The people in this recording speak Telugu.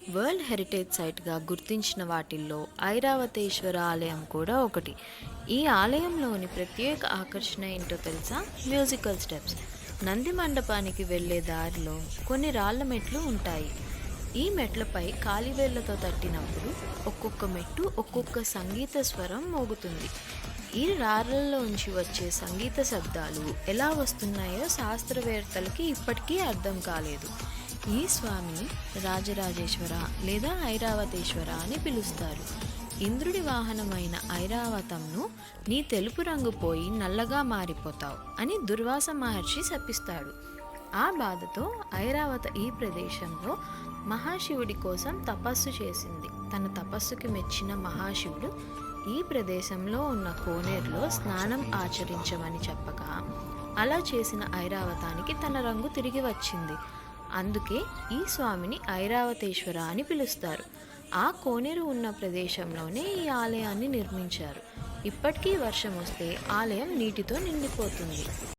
వరల్డ్ హెరిటేజ్ సైట్గా గుర్తించిన వాటిల్లో ఐరావతేశ్వర ఆలయం కూడా ఒకటి. ఈ ఆలయంలోని ప్రత్యేక ఆకర్షణ ఏంటో తెలుసా? Musical steps. నంది మండపానికి వెళ్ళే దారిలో కొన్ని రాళ్ల మెట్లు ఉంటాయి. ఈ మెట్లపై కాలివేళ్లతో తట్టినప్పుడు ఒక్కొక్క మెట్టు ఒక్కొక్క సంగీత స్వరం మోగుతుంది. ఈ రాళ్లలోంచి వచ్చే సంగీత శబ్దాలు ఎలా వస్తున్నాయో శాస్త్రవేత్తలకి ఇప్పటికీ అర్థం కాలేదు. ఈ స్వామిని రాజరాజేశ్వర లేదా ఐరావతేశ్వర అని పిలుస్తారు. ఇంద్రుడి వాహనమైన ఐరావతంను నీ తెలుపు రంగు పోయి నల్లగా మారిపోతావు అని దుర్వాస మహర్షి శపిస్తాడు. ఆ బాధతో ఐరావత ఈ ప్రదేశంలో మహాశివుడి కోసం తపస్సు చేసింది. తన తపస్సుకి మెచ్చిన మహాశివుడు ఈ ప్రదేశంలో ఉన్న కోనేరులో స్నానం ఆచరించమని చెప్పగా అలా చేసిన ఐరావతానికి తన రంగు తిరిగి వచ్చింది. అందుకే ఈ స్వామిని ఐరావతేశ్వర అని పిలుస్తారు. ఆ కోనేరు ఉన్న ప్రదేశంలోనే ఈ ఆలయాన్ని నిర్మించారు. ఇప్పటికీ వర్షం వస్తే ఆలయం నీటితో నిండిపోతుంది.